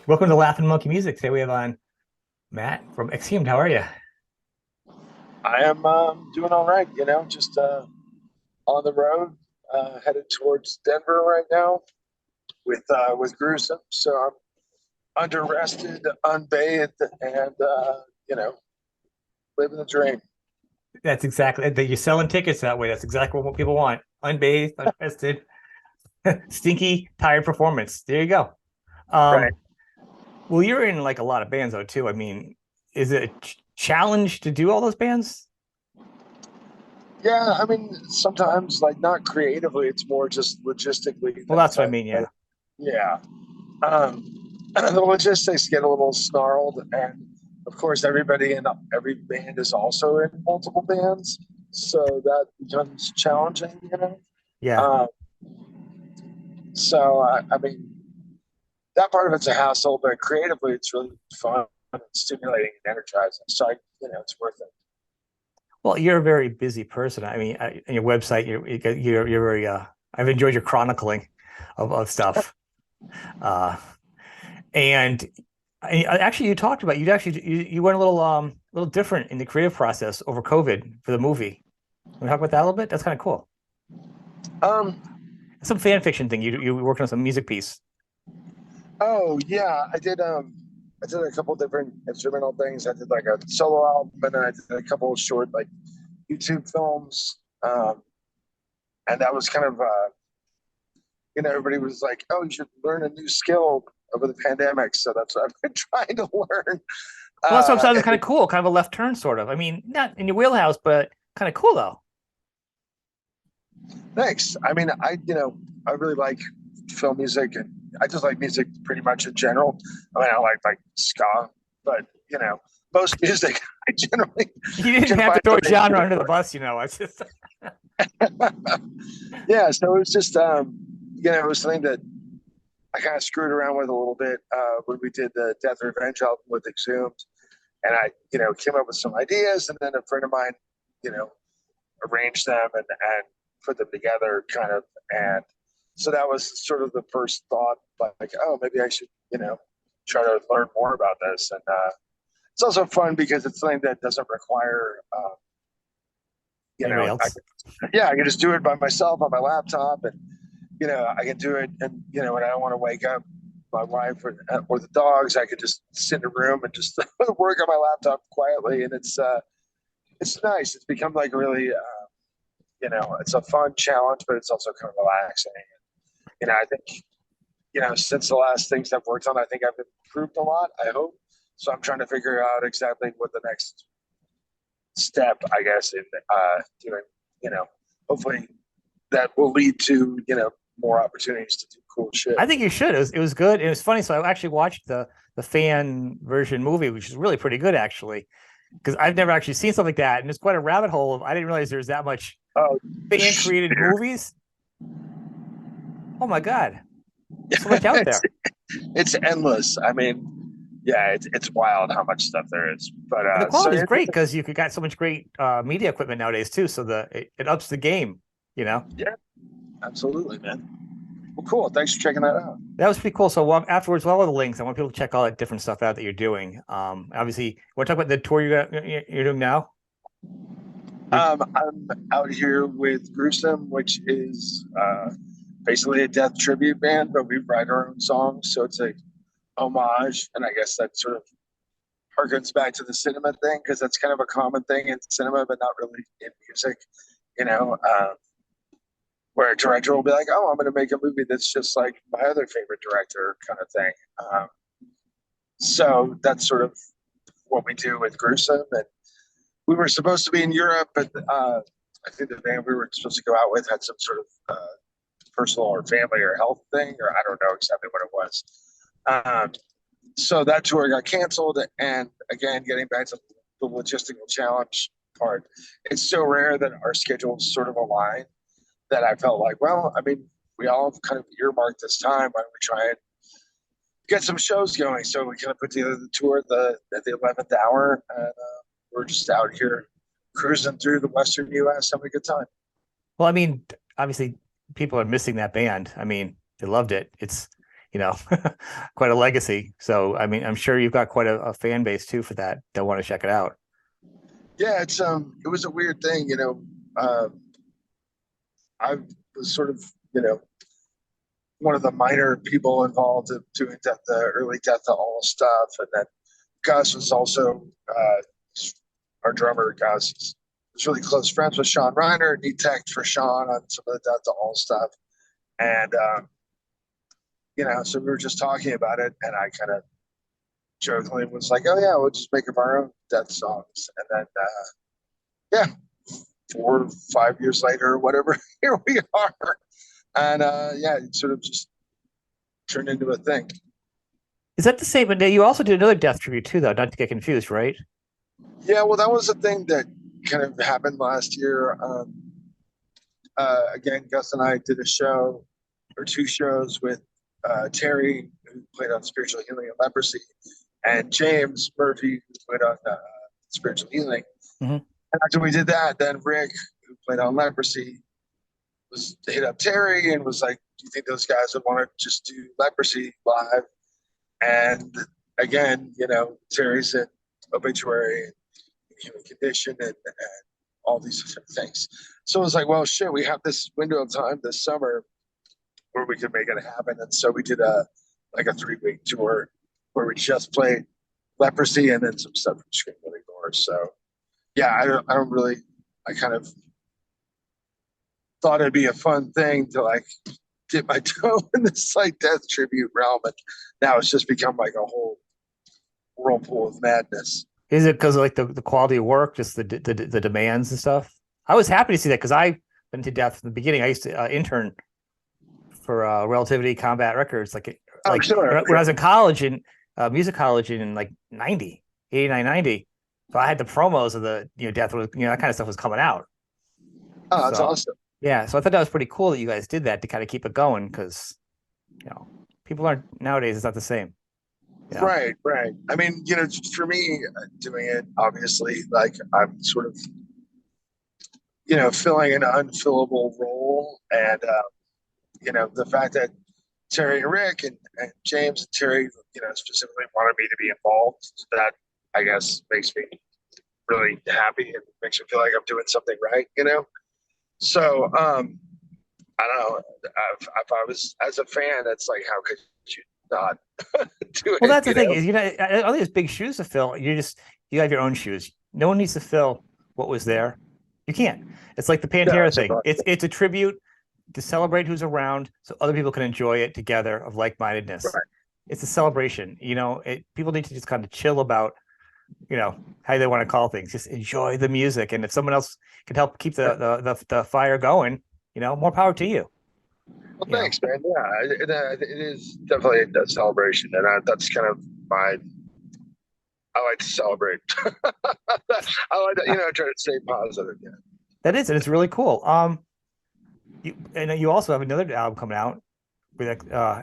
Welcome to Laughing Monkey Music. Today we have on Matt from Exhumed. How are you? I am doing all right, just on the road, headed towards Denver right now with Gruesome. So I'm underrested, unbathed, and living the dream. That's exactly that. You're selling tickets that way. That's exactly what people want. Unbathed, unrested, stinky, tired performance. There you go. Right. Um, well, you're in like a lot of bands though too. I mean, is it a challenge to do all those bands? Yeah, I mean, sometimes like not creatively, it's more just logistically Well, that that's what I mean. Yeah. yeah. The logistics get a little snarled, and of course, everybody in every band is also in multiple bands, so that becomes challenging. Yeah. Um, I mean, that part of it's a hassle, but creatively, it's really fun and stimulating and energizing. So it's worth it. Well, you're a very busy person. I mean, on your website, you're very. I've enjoyed your chronicling of stuff. Uh, And actually, you talked about you went a little different in the creative process over COVID for the movie. Can we talk about that a little bit? That's kind of cool. Um, Some fan fiction thing. You were working on some music piece. oh yeah, I did. I did a couple different instrumental things. I did like a solo album, and then I did a couple of short like YouTube films. And that was kind of everybody was like, "Oh, you should learn a new skill over the pandemic." So that's what I've been trying to learn. Well, that's what sounds And kind of cool, kind of a left turn, sort of. I mean, not in your wheelhouse, but kind of cool though. thanks. I mean, I really like film music, and I just like music pretty much in general. I mean, I like ska, but most music I generally You didn't can have to find throw a something genre to under the bus, you know. It's just yeah, so it was just it was something that I kind of screwed around with a little bit when we did the Death Revenge album with Exhumed, and I came up with some ideas, and then a friend of mine you know arranged them and put them together, kind of, and so that was sort of the first thought, like, oh, maybe I should try to learn more about this, and it's also fun because it's something that doesn't require anybody I else. yeah, I can just do it by myself on my laptop, and I can do it, and when I don't want to wake up my wife or the dogs, I could just sit in a room and just work on my laptop quietly, and it's nice. It's become like really, it's a fun challenge, but it's also kind of relaxing. I think since the last things I've worked on, I think I've improved a lot. I hope so. I'm trying to figure out exactly what the next step, I guess, in doing. You know, hopefully that will lead to more opportunities to do cool shit. I think you should. It was good. It was funny. So I actually watched the fan version movie, which is really pretty good actually, because I've never actually seen something like that, and it's quite a rabbit hole of I didn't realize there's that much Oh, fan created movies. Oh my god, so much out it's there. it's endless. I mean, yeah, it's wild how much stuff there is. But And the so quality is great because you got so much great media equipment nowadays too. So it ups the game. You know, yeah, absolutely, man. Well, cool. Thanks for checking that out. that was pretty cool. So afterwards, with all the links, I want people to check all that different stuff out that you're doing. Obviously, want to talk about the tour you're doing now? You're, I'm out here with Gruesome, which is basically a death tribute band, but we write our own songs, so it's a homage, and I guess that sort of harkens back to the cinema thing because that's kind of a common thing in cinema, but not really in music. You know, where a director will be like, "Oh, I'm going to make a movie that's just like my other favorite director," kind of thing. So that's sort of what we do with Gruesome, and we were supposed to be in Europe, but I think the band we were supposed to go out with had some sort of personal or family or health thing, or I don't know exactly what it was. Um, so that tour got canceled, and again, getting back to the logistical challenge part, it's so rare that our schedules sort of align that I felt like, well, I mean, we all have kind of earmarked this time. Why don't we try and get some shows going? So we kind of put together the tour at the 11th hour, and we're just out here cruising through the Western U.S. having a good time. well, I mean, obviously, people are missing that band. I mean, they loved it. It's, you know, quite a legacy. So, I mean, I'm sure you've got quite a fan base too for that. They'll want to check it out. Yeah, it was a weird thing, I was sort of, one of the minor people involved in doing the early Death to All stuff, and then Gus was also our drummer. Gus was really close friends with Sean Reiner, and he teched for Sean on some of the Death to All stuff, and so we were just talking about it, and I kind of jokingly was like, "Oh yeah, we'll just make up our own Death songs," and then yeah, 4 or 5 years later, or whatever, here we are, and yeah, it sort of just turned into a thing. Is that the same? But you also did another death tribute too, though, not to get confused, right? Yeah, well, that was a thing that kind of happened last year. Again, Gus and I did a show or two shows with Terry, who played on Spiritual Healing and Leprosy, and James Murphy, who played on Spiritual Healing. Mm-hmm. And after we did that, then Rick, who played on Leprosy, was hit up Terry and was like, "Do you think those guys would want to just do Leprosy live?" And again, Terry's in Obituary and Human Condition and all these different things. So it was like, well, shit, we have this window of time this summer where we could make it happen. And so we did a 3-week tour where we just played Leprosy and then some stuff from Scream Living Doors. So yeah, I kind of thought it'd be a fun thing to like dip my toe in this like death tribute realm, and now it's just become like a whole whirlpool of madness. Is it because of like the quality of work, just the demands and stuff? I was happy to see that because I went to death from the beginning. I used to intern for Relativity Combat Records, Sure. when I was in college in music college in like 90, 89, 90. So I had the promos of the death was that kind of stuff was coming out. Oh, that's awesome. Yeah, so I thought that was pretty cool that you guys did that to kind of keep it going because people aren't nowadays. It's not the same. Yeah. Right. I mean, for me, doing it, obviously, like I'm sort of, filling an unfillable role. And, the fact that Terry and Rick and James and Terry, specifically wanted me to be involved, that I guess makes me really happy and makes me feel like I'm doing something right, So, I don't know. If I was as a fan, it's like, how could you not do it? Well, that's the thing is, all these big shoes to fill. You have your own shoes. No one needs to fill what was there. You can't. It's like the Pantera thing. It's a tribute to celebrate who's around, so other people can enjoy it together of like-mindedness. Right. It's a celebration. People need to just kind of chill about, how they want to call things. Just enjoy the music, and if someone else can help keep the fire going, more power to you. Well, thanks, man. Yeah, it is definitely a celebration, and that's kind of I like to celebrate. I like to, try to stay positive. Yeah. That is, and it's really cool. You also have another album coming out with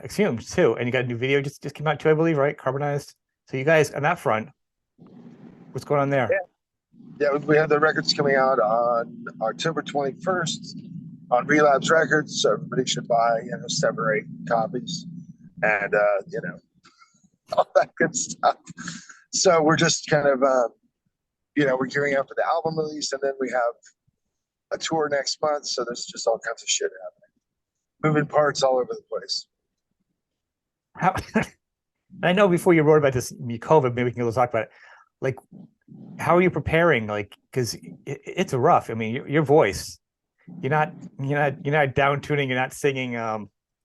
Exhumed too, and you got a new video just came out too, I believe, right? Carbonized. So you guys on that front, what's going on there? Yeah, we have the records coming out on October 21st. On Relapse Records, so everybody should buy 7 or 8 copies, and all that good stuff. So we're just kind of we're gearing up for the album release, and then we have a tour next month. So there's just all kinds of shit happening, moving parts all over the place. I know before you wrote about this COVID, maybe we can talk about it. Like, how are you preparing? Like, because it's a rough. I mean, your voice. You're not down tuning. You're not singing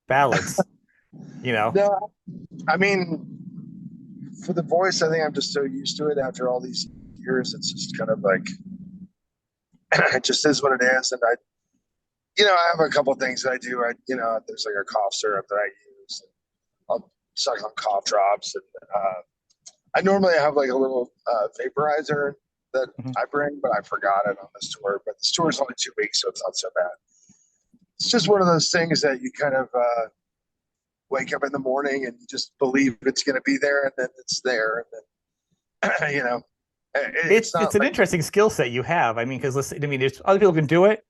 ballads. No, I mean, for the voice, I think I'm just so used to it after all these years. It's just kind of like it just is what it is. And I have a couple of things that I do. There's like a cough syrup that I use. I'll suck on cough drops, and I normally have like a little vaporizer that I bring, but I forgot it on this tour. But this tour is only 2 weeks, so it's not so bad. It's just one of those things that you kind of wake up in the morning and you just believe it's going to be there, and then it's there, and then it's an interesting skill set you have. I mean, because there's other people can do it,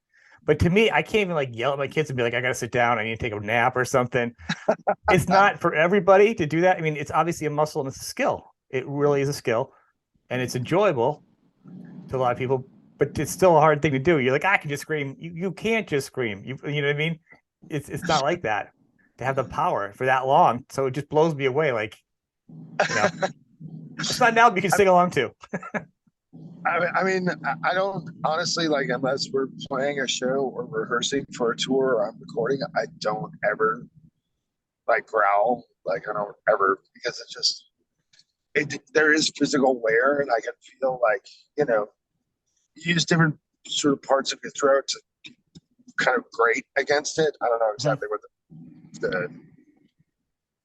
But to me, I can't even like yell at my kids and be like, I gotta sit down, I need to take a nap or something. It's not for everybody to do that. I mean, it's obviously a muscle and it's a skill. It really is a skill, and it's enjoyable to a lot of people, but it's still a hard thing to do. You're like, I can just scream. You can't just scream. You know what I mean? It's not like that to have the power for that long. So it just blows me away. Like, you know, it's not now, but you can sing along too. I mean, I don't honestly like unless we're playing a show or rehearsing for a tour or I'm recording. I don't ever like growl. Like I don't ever because it's just there is physical wear, and I can feel like you use different sort of parts of your throat to kind of grate against it. I don't know Mhm. exactly what the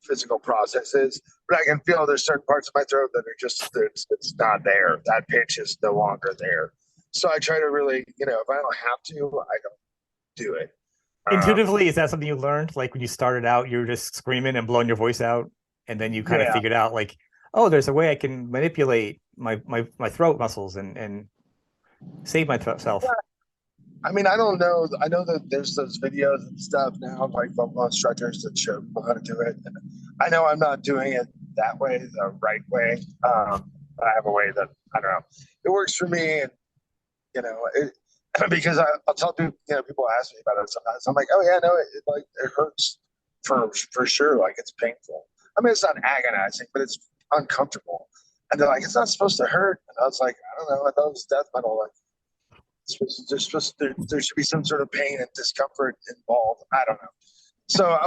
physical process is, but I can feel there's certain parts of my throat that are just it's not there. That pitch is no longer there. So I try to really, if I don't have to, I don't do it. Um, Intuitively, is that something you learned? Like when you started out, you were just screaming and blowing your voice out, and then you kind of yeah, figured out like, oh, there's a way I can manipulate my throat muscles and save myself. I mean, I don't know. I know that there's those videos and stuff now, like vocal instructors that show people how to do it. And I know I'm not doing it that way, the right way. I have a way that I don't know. It works for me, and it because I'll tell people. People ask me about it sometimes. I'm like, oh yeah, no, it hurts for sure. Like it's painful. I mean, it's not agonizing, but it's uncomfortable. And they're like, it's not supposed to hurt. And I was like, I don't know. I thought it was death metal. Like there should be some sort of pain and discomfort involved. I don't know. So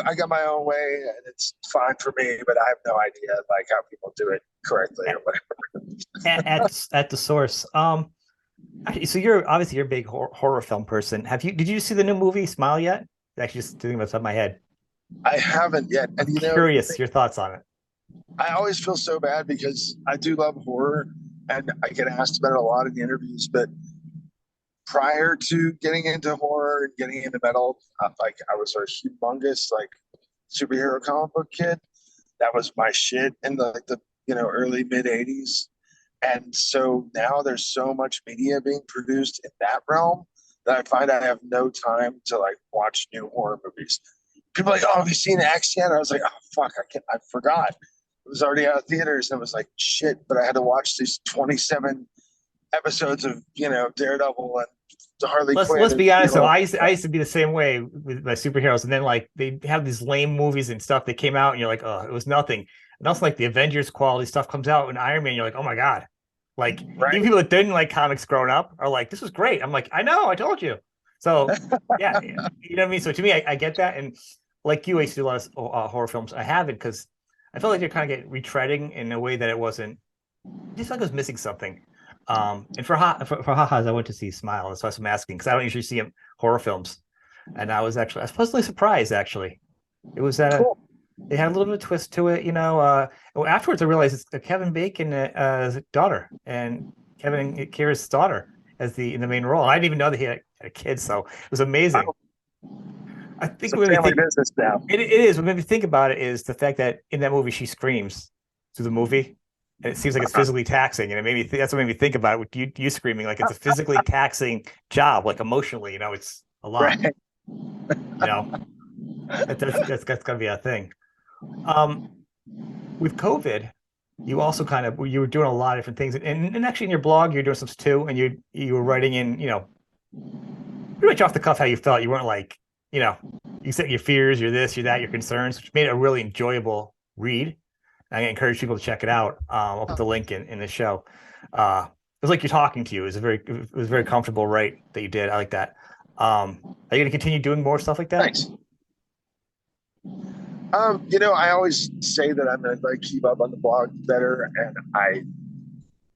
I got my own way, and it's fine for me. But I have no idea like how people do it correctly or whatever. At the source. So you're obviously you're a big horror film person. Did you see the new movie Smile yet? Actually, just thinking about top of my head. I haven't yet, I'm and curious your thoughts on it. I always feel so bad because I do love horror, and I get asked about it a lot in the interviews. But prior to getting into horror and getting into metal, like I was a humongous like superhero comic book kid. That was my shit in the early mid '80s. And so now there's so much media being produced in that realm that I find I have no time to like watch new horror movies. People are like, oh, have you seen X yet? I was like, oh fuck, I forgot. It was already out of theaters, and it was like shit. But I had to watch these 27 episodes of Daredevil and Harley Quinn. Let's And, be honest though. I used to be the same way with my superheroes, and then like they have these lame movies and stuff that came out, and you're like, oh, it was nothing. And also like the Avengers quality stuff comes out in Iron Man, you're like, oh my god. Like even right? people that didn't like comics growing up are like, this was great. I'm like, I know, I told you. So yeah, you know what I mean. So to me, I get that, and like you, I used to do a lot of horror films. I haven't because I felt like you're kind of get retreading in a way that it wasn't. Just like I was missing something. And for ha-has, I went to see Smile. That's why I'm asking because I don't usually see him horror films, and I was pleasantly surprised actually. It was Cool. it had a little bit of a twist to it, you know. Well, afterwards I realized it's Kevin Bacon daughter and Kevin Kira's daughter as the in the main role. I didn't even know that he had a kid, so it was amazing. Wow. I It's think a what made me family think business now. it is what made me think about it is the fact that in that movie she screams through the movie, and it seems like it's physically taxing, and it made me that's what made me think about it with you screaming like it's a physically taxing job, like emotionally, you know, it's a lot, Right. you know. That's gonna be a thing. Um, with COVID, you also kind of you were doing a lot of different things, and actually in your blog you're doing some too, and you were writing in, you know, pretty much off the cuff how you felt. You weren't like, you know, you said your fears, your this, your that, your concerns, which made it a really enjoyable read. I encourage people to check it out. I'll put the link in the show. It was like you're talking to you. It was very comfortable, right? That you did. I like that. Are you going to continue doing more stuff like that? Thanks. I always say that I'm gonna like keep up on the blog better, and I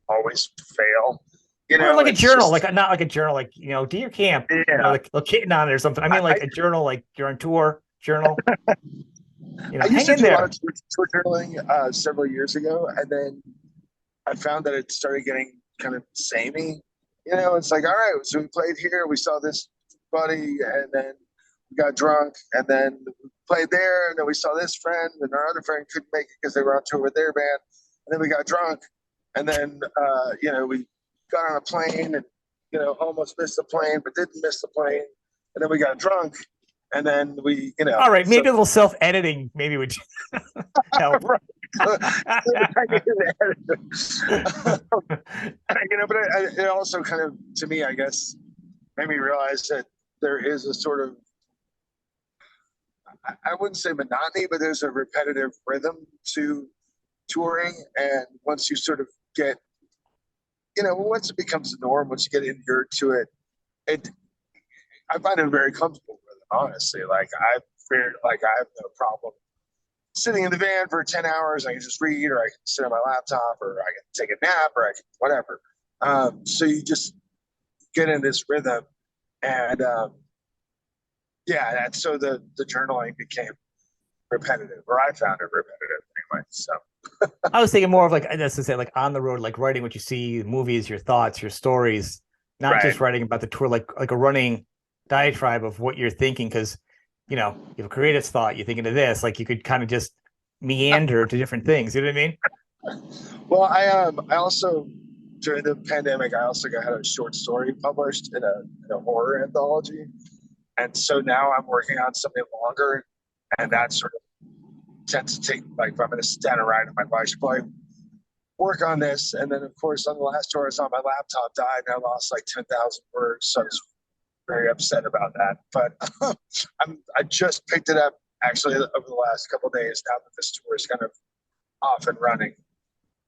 always fail. Or like a It's journal, just not like a journal, like, you know, do your camp, you know, yeah. like a kitten on it or something. I mean, I like a journal, like you're on tour journal, you know, I used hang to in do a lot of there. tour journaling several years ago, and then I found that it started getting kind of samey. It's like, all right, so we played here, we saw this buddy, and then we got drunk, and then we played there, and then we saw this friend, and our other friend couldn't make it because they were on tour with their band, and then we got drunk, and then we got on a plane, and almost missed the plane, but didn't miss the plane. And then we got drunk, and then All right, so maybe a little self-editing maybe would help. right. But it also kind of, to me, I guess, made me realize that there is a sort of, I wouldn't say monotony, but there's a repetitive rhythm to touring. And once you sort of get, once it becomes the norm, once you get inured to it, it I find it very comfortable with it, honestly. Like I have no problem sitting in the van for 10 hours. I can just read, or I can sit on my laptop, or I can take a nap, or I can whatever. So you just get in this rhythm. And yeah, that's so the journaling became repetitive, or I found it repetitive anyway. So I was thinking more of like, as I say, like on the road, like writing what you see, movies, your thoughts, your stories, not right. just writing about the tour, like a running diatribe of what you're thinking. Because you have a creative thought, you're thinking of this, like you could kind of just meander to different things. You know what I mean? Well, I also during the pandemic I also had a short story published in a horror anthology, and so now I'm working on something longer, and that sort of tends to take, like, if I'm going to stand around, my wife should probably work on this. And then of course on the last tour I saw my laptop died and I lost like 10,000 words, so I was very upset about that. But I just picked it up actually over the last couple of days now that this tour is kind of off and running.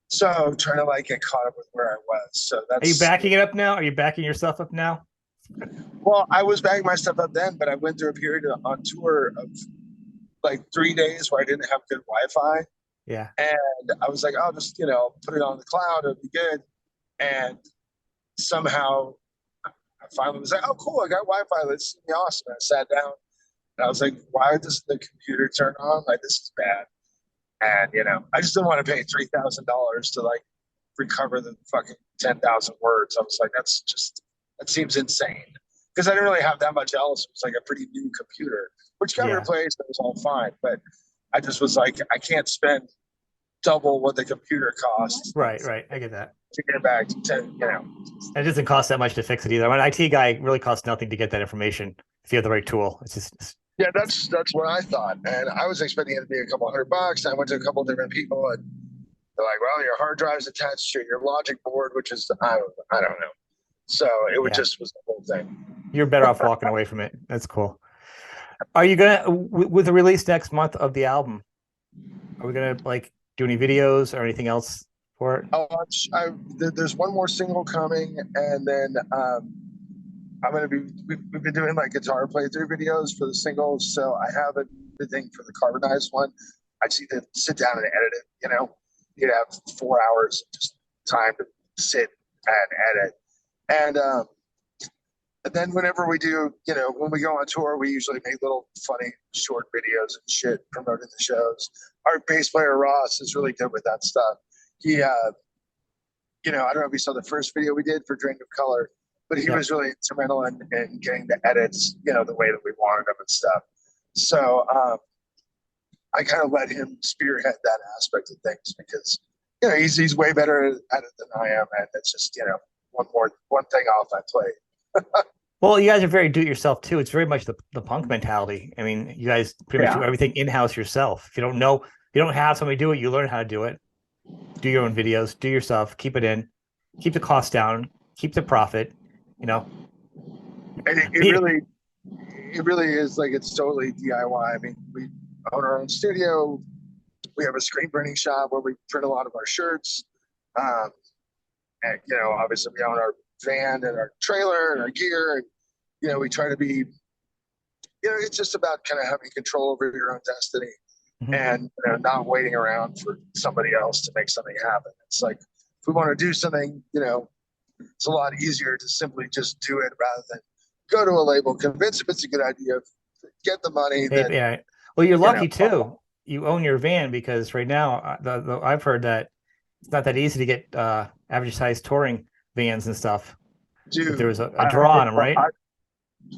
So trying to like get caught up with where I was. So Are you that's, backing it up now? Are you backing yourself up now? well, I was backing my stuff up then, but I went through a period on tour of like 3 days where I didn't have good Wi-Fi. Yeah. And I was like, I'll just, put it on the cloud, it'll be good. And somehow I finally was like, oh, cool, I got Wi-Fi. This is gonna be awesome. And I sat down and I was like, why does the computer turn on? Like, this is bad. And, I just didn't want to pay $3,000 to like recover the fucking 10,000 words. I was like, that seems insane. Because I didn't really have that much else. It was like a pretty new computer, which got Yeah. replaced. It was all fine. But I just was like, I can't spend double what the computer costs Right. I get that. to get back to 10, And it doesn't cost that much to fix it either. An IT guy really costs nothing to get that information if you have the right tool. Yeah, that's what I thought. And I was expecting it to be a couple $100. I went to a couple different people and they're like, well, your hard drive's attached to your logic board, which is, I don't know. So yeah. just was the whole thing. You're better off walking away from it. That's cool. Are you gonna with the release next month of the album? Are we gonna like do any videos or anything else for it? There's one more single coming, and then I'm gonna be. We've been doing like guitar playthrough videos for the singles, so I have a thing for the carbonized one. I just need to sit down and edit it. You'd have 4 hours just time to sit and edit, and then whenever we do, when we go on tour, we usually make little funny short videos and shit promoting the shows. Our bass player Ross is really good with that stuff. He, I don't know if you saw the first video we did for Drain of Color, but he was really instrumental in getting the edits, the way that we wanted them and stuff. So I kind of let him spearhead that aspect of things because, he's way better at it than I am, and it's just, one thing off I play. Well, you guys are very do-it-yourself too. It's very much the punk mentality. I mean, you guys pretty much do everything in-house yourself. If you don't know, you don't have somebody do it, you learn how to do it. Do your own videos, do your stuff, keep it in, keep the cost down, keep the profit, And it really is like it's totally DIY. I mean, we own our own studio. We have a screen printing shop where we print a lot of our shirts. And obviously we own our van and our trailer and our gear, and we try to be, it's just about kind of having control over your own destiny, and not waiting around for somebody else to make something happen. It's like if we want to do something, it's a lot easier to simply just do it rather than go to a label, convince them it's a good idea, get the money. Yeah. Well, you're lucky too. You own your van because right now I've heard that it's not that easy to get average size touring vans and stuff. Dude, but there was a draw on them, right?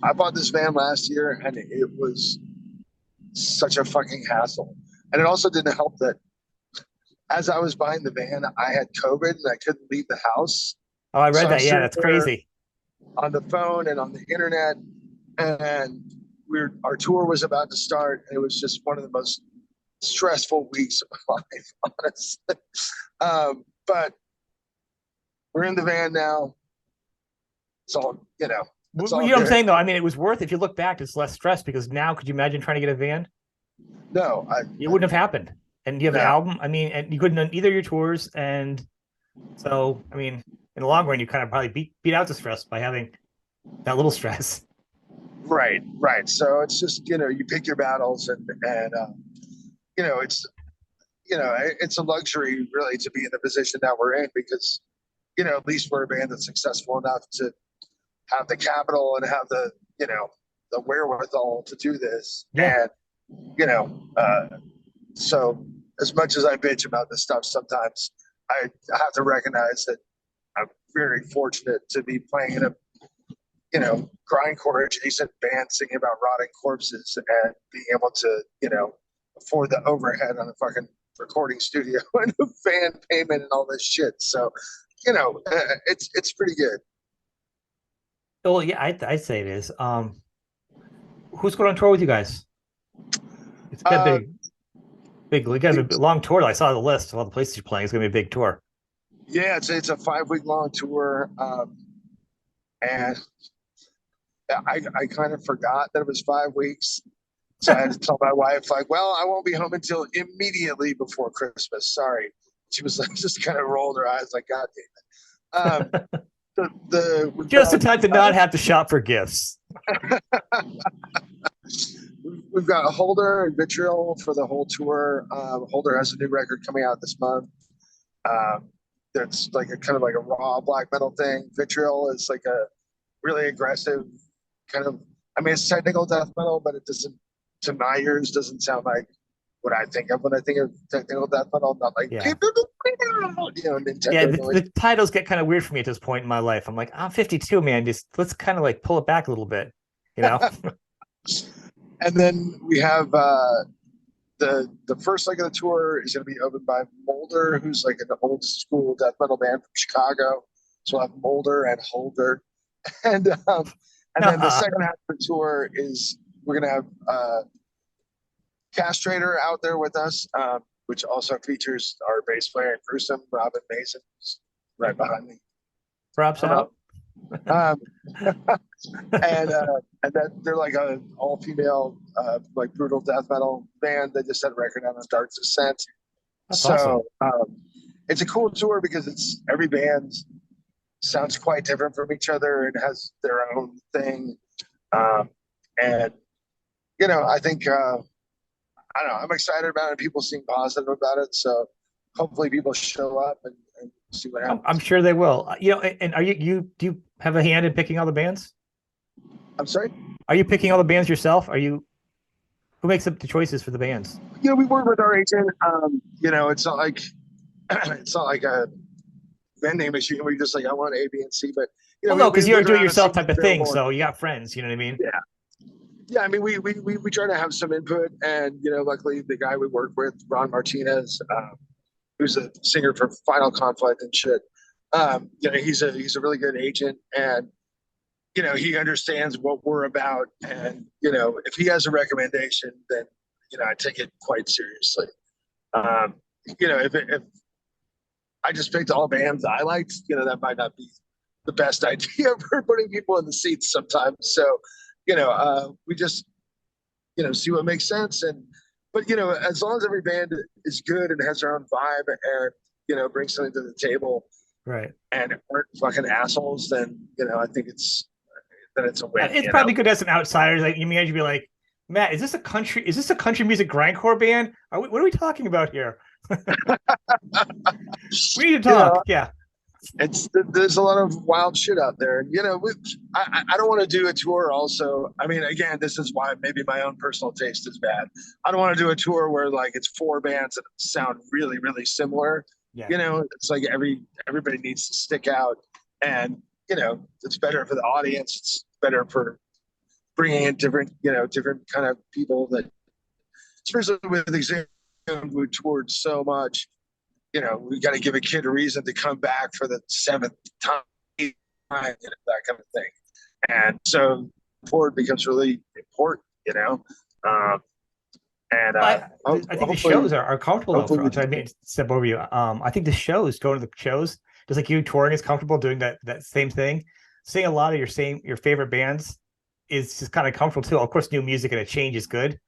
I bought this van last year and it was such a fucking hassle. And it also didn't help that as I was buying the van, I had COVID and I couldn't leave the house. Oh, I read So that. Yeah, that's crazy. on the phone and on the internet, and our tour was about to start. And it was just one of the most stressful weeks of my life, honestly. But we're in the van now. It's all, it's You all know what I'm good. saying though? I mean, it was worth it. If you look back, it's less stress because now could you imagine trying to get a van? No, It wouldn't have happened. And you have an no, album. I mean, and you couldn't on either of your tours. And so, I mean, in the long run, you kind of probably beat out the stress by having that little stress. right, right. So it's just, you pick your battles, and you know, it's it's a luxury really to be in the position that we're in because at least we're a band that's successful enough to have the capital and have the wherewithal to do this. Yeah. And you know, so as much as I bitch about this stuff sometimes, I have to recognize that I'm very fortunate to be playing in a grindcore adjacent band singing about rotting corpses and being able to afford the overhead on a fucking recording studio and a fan payment and all this shit. So it's pretty good. Well, yeah, I'd say it is. Who's going on tour with you guys? It's got Uh, big, big. You guys have a long tour. I saw the list of all the places you're playing. It's gonna be a big tour. yeah, it's a 5 week long tour, and I kind of forgot that it was 5 weeks. So I had to tell my wife, like, well, I won't be home until immediately before Christmas. Sorry. She was like, just kind of rolled her eyes, like, God damn it. We've Just in got time to not have to shop for gifts. we've got a Holder and Vitriol for the whole tour. Holder has a new record coming out this month. Um, that's like a kind of like a raw black metal thing. Vitriol is like a really aggressive kind of. I mean, it's technical death metal, but it doesn't, to my ears, doesn't sound like what I think of when I think of technical death metal. Not like Yeah. Yeah, Nintendo noise. the titles get kind of weird for me at this point in my life. I'm like, I'm 52, man. Just let's kind of like pull it back a little bit, you know? And then we have the first leg of the tour is going to be opened by Molder, who's like an old school death metal band from Chicago. So we'll have Molder and Holder, and then the second half of the tour is we're going to have Castrator out there with us, which also features our bass player and Gruesome, Robin Mason, who's right behind me. Props out. Um, and that they're like an all female like brutal death metal band. They just had a record out on Dark Descent. That's So awesome. it's a cool tour because it's every band sounds quite different from each other and has their own thing. And I think I don't know. I'm excited about it. People seem positive about it, so hopefully people show up and see what I'm happens. sure they will. And are you do you have a hand in picking all the bands? I'm sorry. Are you picking all the bands yourself? Who makes up the choices for the bands? We work with our agent. It's not like it's not like a vending machine where you're just like, I want A, B, and C. But Well, we, no, we because you're a look around and see do-it-yourself what's type of thing, available. so you got friends. You know what I mean? Yeah, yeah. I mean, we try to have some input, and luckily the guy we work with, Ron Martinez, who's a singer for Final Conflict and shit. He's a really good agent, and he understands what we're about, and if he has a recommendation, then I take it quite seriously. Um, if I just picked all bands I liked, that might not be the best idea for putting people in the seats sometimes. So, we just see what makes sense, but as long as every band is good and has their own vibe and brings something to the table Right. and aren't fucking assholes, then I think it's a win. It's probably good as an outsider. Like you mean, you'd be like, Matt, is this a country? Is this a country music grindcore band? What are we talking about here? We need to You know, talk. Yeah. there's a lot of wild shit out there. I don't want to do a tour. Also, I mean, again, this is why maybe my own personal taste is bad. I don't want to do a tour where like it's four bands that sound really, really similar. Yeah. It's like everybody needs to stick out, and it's better for the audience. It's better for bringing in different kind of people that, especially with Exhumed, we toured so much. We got to give a kid a reason to come back for the seventh time, that kind of thing. And so forward becomes really important, you know. Um, and I think the hopefully, shows are comfortable though. hopefully For we I'm can. sorry, I mean, step over you. I think the shows, going to the shows, just like you touring is comfortable doing that same thing. Seeing a lot of your favorite bands is just kind of comfortable too. Of course, new music and a change is good,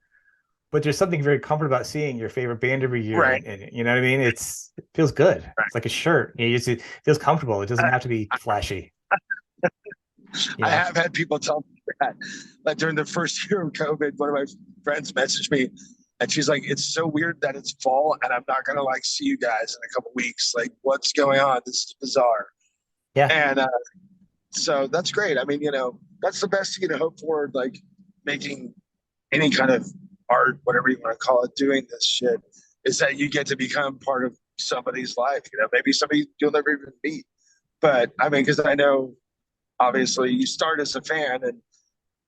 but there's something very comfortable about seeing your favorite band every year, Right, and you know what I mean. It feels good. right. It's like a shirt. It feels comfortable. It doesn't have to be flashy. You I know. have had people tell me that, like during the first year of COVID, one of my friends messaged me, and she's like, "It's so weird that it's fall, and I'm not gonna like see you guys in a couple weeks. Like, what's going on? This is bizarre." Yeah. And so that's great. I mean, that's the best thing to hope for. Like making any kind of art, whatever you want to call it, doing this shit, is that you get to become part of somebody's life. Maybe somebody you'll never even meet. But I mean, because I know obviously you start as a fan, and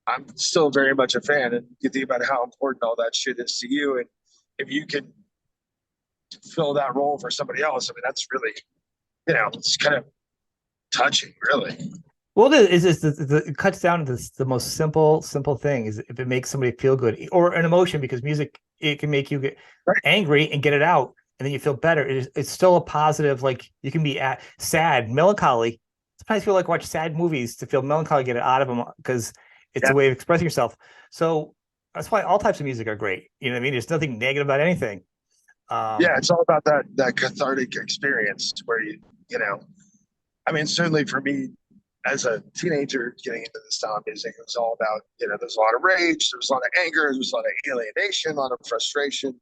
I'm still very much a fan. And you think about how important all that shit is to you, and if you can fill that role for somebody else, I mean, that's really, it's kind of touching, really. Well, it is it cuts down to the most simple thing is if it makes somebody feel good or an emotion because music it can make you get Right. angry and get it out and then you feel better. It's still a positive. Like you can be sad, melancholy. Sometimes people like watch sad movies to feel melancholy, get it out of them because it's Yeah. a way of expressing yourself. So that's why all types of music are great. You know what I mean? There's nothing negative about anything. Yeah. Um, It's all about that cathartic experience where I mean, certainly for me as a teenager getting into this style of music, it was all about, there's a lot of rage, there's a lot of anger, there's a lot of alienation, a lot of frustration.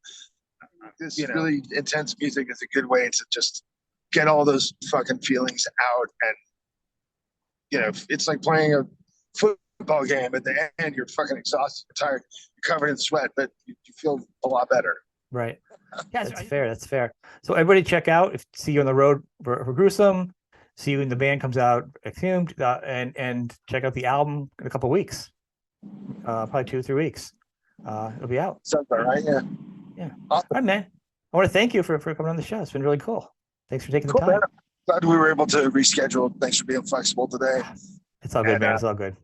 This really intense music is a good way to just get all those fucking feelings out. And, it's like playing a football game. At the end, you're fucking exhausted, you're tired, you're covered in sweat, but you feel a lot better. right. Yeah, that's fair. That's fair. So everybody check out. If see you on the road for Gruesome, see you when the band comes out, Exhumed, and check out the album in a couple of weeks. Probably 2 or 3 weeks. It'll be out. Sounds all right. Yeah. Yeah. All Awesome. right, man. I want to thank you for coming on the show. It's been really cool. Thanks for taking the Cool, man. time. Glad we were able to reschedule. Thanks for being flexible today. It's all good, And man. It's all good.